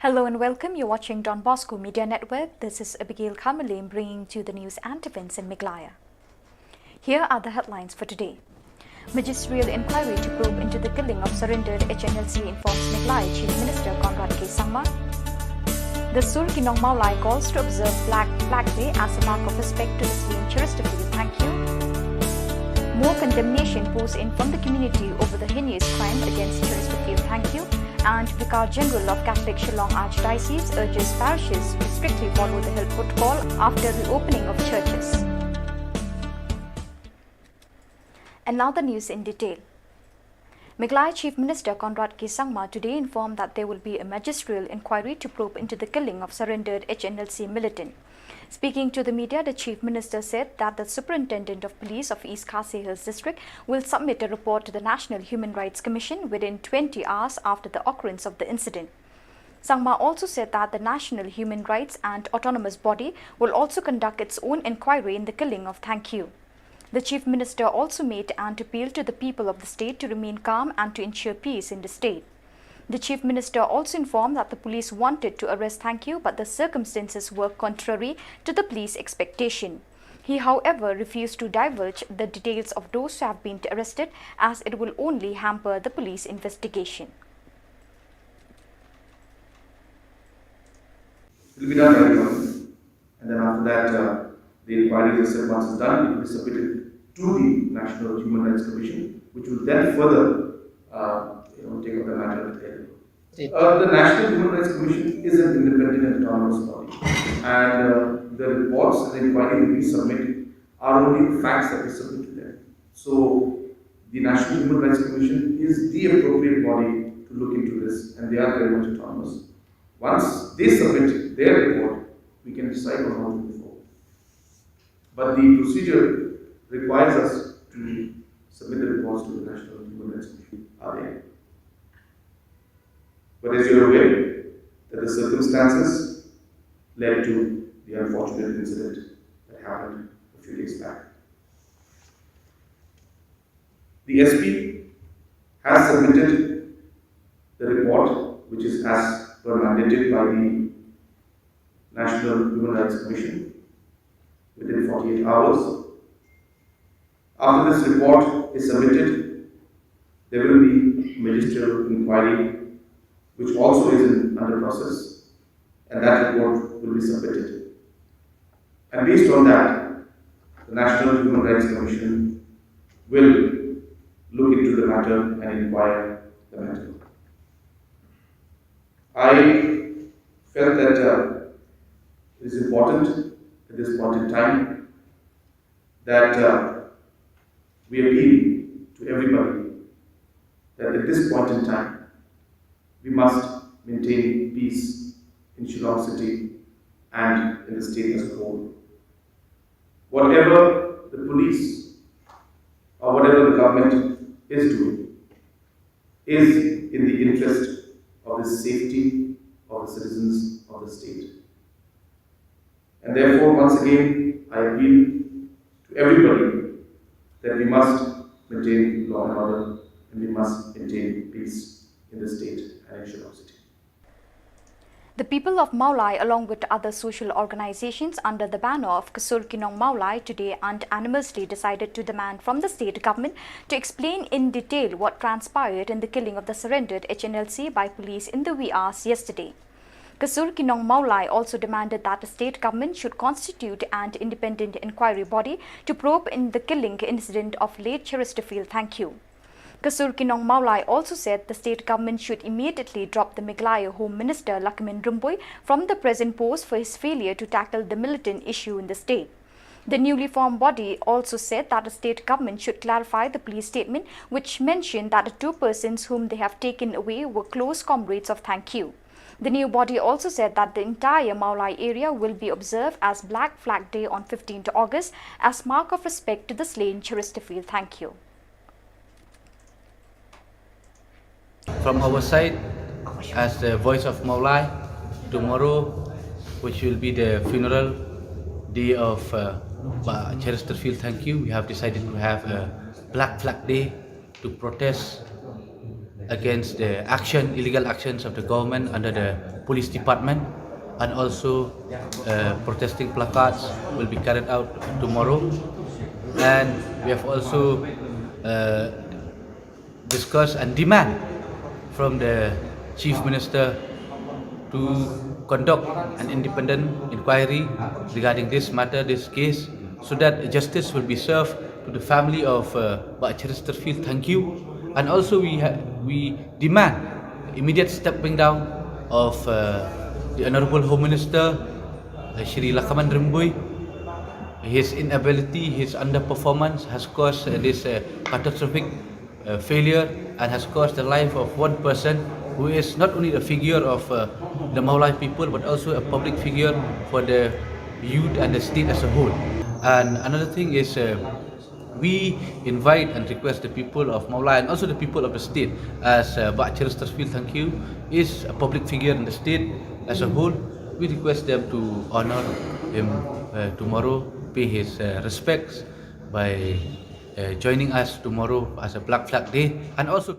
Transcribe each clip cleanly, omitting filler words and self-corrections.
Hello and welcome. You're watching Don Bosco Media Network. This is Abigail Kamalim bringing to the news and events in Meghalaya. Here are the headlines for today. Magisterial inquiry to probe into the killing of surrendered HNLC informs Meghalaya Chief Minister Conrad K. Sangma. The Sur Kinong Maulai calls to observe Black Flag Day as a mark of respect to the slain Chesterfield. Thank you. More condemnation pours in from the community over the heinous crime against Chesterfield. Thank you. And Vicar General of Catholic Shillong Archdiocese urges parishes to strictly follow the health protocol after the opening of churches. And now the news in detail. Meghalaya Chief Minister Conrad K. Sangma today informed that there will be a magisterial inquiry to probe into the killing of surrendered HNLC militant. Speaking to the media, the Chief Minister said that the Superintendent of Police of East Khasi Hills District will submit a report to the National Human Rights Commission within 20 hours after the occurrence of the incident. Sangma also said that the National Human Rights and Autonomous Body will also conduct its own inquiry in the killing of Thank You. The Chief Minister also made an appeal to the people of the state to remain calm and to ensure peace in the state. The Chief Minister also informed that the police wanted to arrest Thank You, but the circumstances were contrary to the police expectation. He, however, refused to divulge the details of those who have been arrested, as it will only hamper the police investigation. It will be done very often, and then after that, the inquiry, as I said, once it's done, it will be submitted to the National Human Rights Commission, which will then further take up the matter. The National Human Rights Commission is an independent and autonomous body, and the reports and the inquiry that we submit are only the facts that we submit to them. So, the National Human Rights Commission is the appropriate body to look into this, and they are very much autonomous. Once they submit their report, we can decide on how to move forward. But the procedure requires us to submit the reports to the National Human Rights Commission. But as you are aware, that the circumstances led to the unfortunate incident that happened a few days back. The SP has submitted the report, which is as per mandated by the National Human Rights Commission within 48 hours. After this report is submitted, there will be magisterial inquiry, which also is under process, and that report will be submitted. And based on that, the National Human Rights Commission will look into the matter and inquire the matter. I felt that it is important at this point in time that we appeal to everybody that at this point in time, we must maintain peace in Shillong city and in the state as a whole. Whatever the police or whatever the government is doing is in the interest of the safety of the citizens of the state. And therefore, once again, I appeal to everybody that we must maintain law and order and we must maintain peace in the state and in Shillong city. The people of Maulai, along with other social organizations under the banner of Kasur Kinong Maulai today and Animals Day, decided to demand from the state government to explain in detail what transpired in the killing of the surrendered HNLC by police in the wee hours yesterday. Kasur Kinong Maulai also demanded that the state government should constitute an independent inquiry body to probe in the killing incident of late Chesterfield. Thank you. Kasur Kinong Maulai also said the state government should immediately drop the Meghalaya Home Minister Lakmin Rumboy from the present post for his failure to tackle the militant issue in the state. The newly formed body also said that the state government should clarify the police statement, which mentioned that the two persons whom they have taken away were close comrades of Thank You. The new body also said that the entire Maulai area will be observed as Black Flag Day on 15th August as mark of respect to the slain Chesterfield. Thank you. From our side, as the voice of Maulai, tomorrow, which will be the funeral day of Chesterfield, Thank You, we have decided to have a Black Flag Day to protest against the illegal actions of the government under the police department, and also protesting placards will be carried out tomorrow. And we have also discussed and demand from the Chief Minister to conduct an independent inquiry regarding this matter, this case, so that justice will be served to the family of Pak Chesterfield. Thank you. And also we demand immediate stepping down of the Honorable Home Minister, Shri Lakaman Rimbui. His inability, his underperformance has caused this catastrophic failure and has cost the life of one person who is not only a figure of the Maulai people but also a public figure for the youth and the state as a whole. And another thing is we invite and request the people of Maulai and also the people of the state, as Pak Chesterfield, thank you, is a public figure in the state as a whole. We request them to honor him tomorrow, pay his respects by joining us tomorrow as a Black Flag Day, and also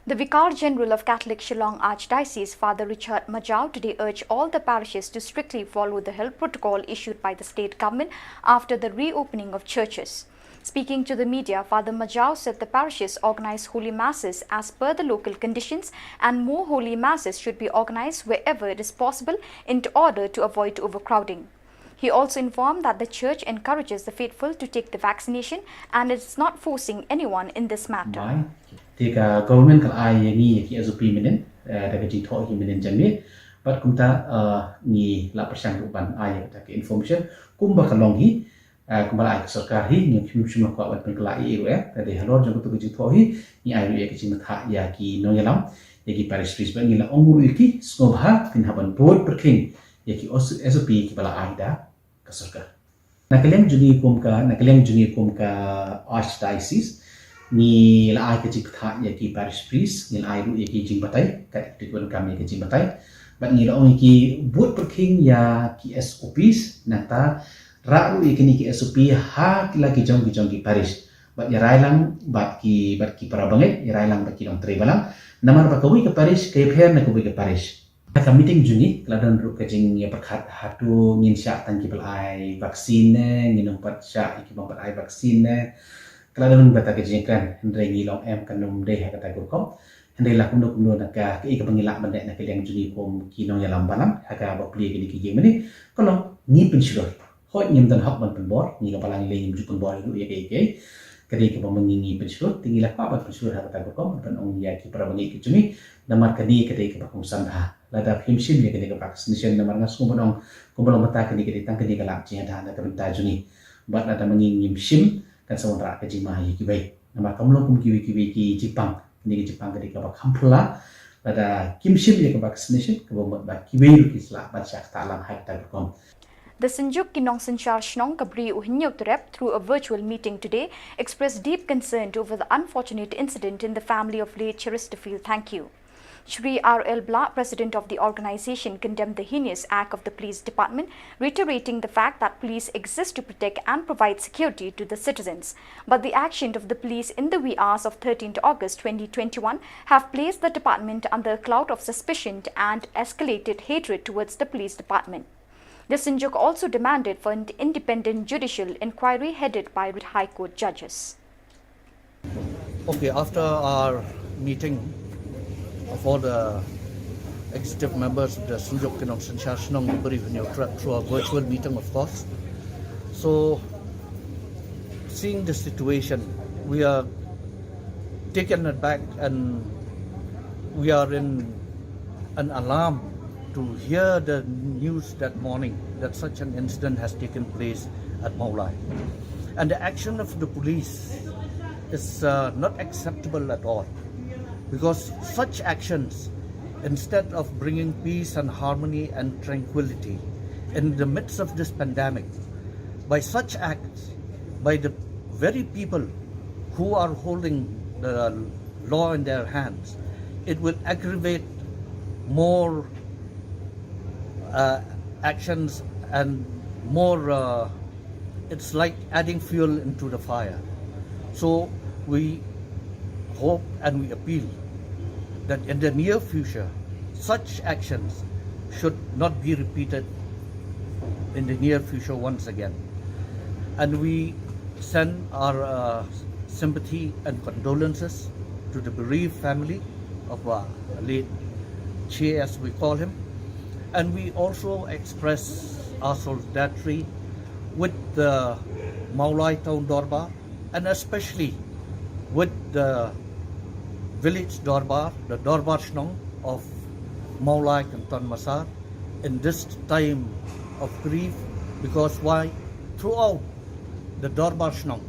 The Vicar General of Catholic Shillong Archdiocese, Father Richard Majau, today urged all the parishes to strictly follow the health protocol issued by the state government after the reopening of churches. Speaking to the media, Father Majau said the parishes organize holy masses as per the local conditions, and more holy masses should be organized wherever it is possible in order to avoid overcrowding. He also informed that the church encourages the faithful to take the vaccination and is not forcing anyone in this matter. Thì government kalau ai ni ki azupi menen daga ji tho hi menen jangne but kumta ni la persang ban ai ta ke information kumba kalong hi kumba ai sarkar hi ni chuma ko ban kala i ru tadi halor jang tu ji tho hi ni ai ru ke ji matha ya ki no yalam ya ki parish priest ban ni la onguru ki skobha tin haban board perking ya ki azupi ki bala ai da ka sarkar nakaleng juni kum ka archdiocese ni la ai ke ji ptha ya ki parish priest ni ai ru ya ki jing batai ka tikun kami ke jing batai bat ni la ong ki board perking ya ki SOPs nata ra ru ya ki SOP ha la ki jong ki parish bat ya rai lang bat ki para banget ya rai lang bat ki dong tre balang namar ba kawi ke parish ke pher na kawi ke parish ka meeting juni kladan ru ke jing ya perkhat hatu ngin sya tan ki ai vaksin ne ngin pat sya ki bang ai vaksin ne kalau dalam bata kejengkan hendai ngilong kanum deh kata gurkom hendai lakum nak ke pengilak benda nak yang juni kom kinong ya lambalam haka bapli gini ki meni kalau ni pensyur hoi nyem dan hak ban penbor ni kapalang le ju penbor itu ya ke kadi ke mengingi pensyur tinggi lah pak pensyur kata gurkom ban ong ya ki para bangi ki juni namar kadi ke pakumsan ha lada himsim ya ke vaccination namar ngasum bodong kumbang mata kadi tang kadi kalak cia dah ada kebenta juni bat ada mengingi sim kan sementara ke jima ki bai nama kamlo kum ki ki Jepang ni ki Jepang ke ka kampula ada kimshim ya ka vaccination ke bomot ba ki bai ki sla ba syak talang hai ta kom. The Sinjuk Kinong Sinchar Shnong Kabri Uhinyutrep, through a virtual meeting today, expressed deep concern over the unfortunate incident in the family of late Chesterfield. Thank you. Shri R.L. Bla, president of the organization, condemned the heinous act of the police department, reiterating the fact that police exist to protect and provide security to the citizens. But the action of the police in the wee hours of 13th August 2021 have placed the department under a cloud of suspicion and escalated hatred towards the police department. The Sinjuk also demanded for an independent judicial inquiry headed by High Court judges. Okay, after our meeting of all the executive members of the Sinjuk Kinong Sinchar Shnong through a virtual meeting, of course. So, seeing the situation, we are taken aback and we are in an alarm to hear the news that morning that such an incident has taken place at Maulai. And the action of the police is not acceptable at all. Because such actions, instead of bringing peace and harmony and tranquility in the midst of this pandemic, by such acts, by the very people who are holding the law in their hands, it will aggravate more actions and more, it's like adding fuel into the fire. So we hope and we appeal that in the near future, such actions should not be repeated in the near future once again. And we send our sympathy and condolences to the bereaved family of late Che, as we call him. And we also express our solidarity with the Maulai Town Dorbar, and especially with the village Dorbar, the Dorbar Shillong of Maulai Kanton Masar, in this time of grief. Because why? Throughout the Dorbar Shillongs,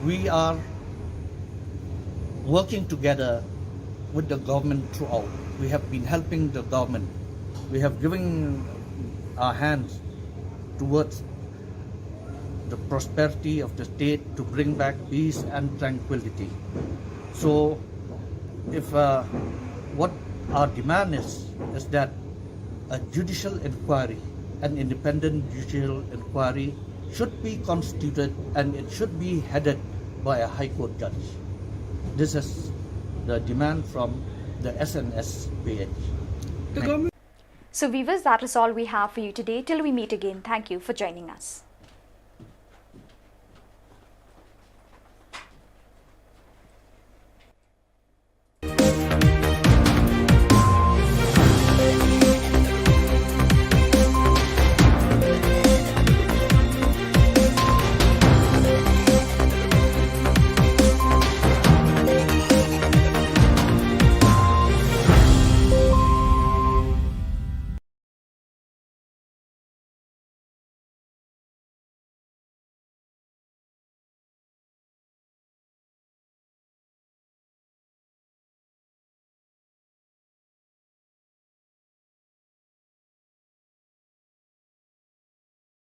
we are working together with the government throughout. We have been helping the government. We have given our hands towards the prosperity of the state to bring back peace and tranquility. So if what our demand is that a judicial inquiry, an independent judicial inquiry should be constituted, and it should be headed by a High Court judge. This is the demand from the SNSPH. So viewers, that is all we have for you today. Till we meet again, thank you for joining us.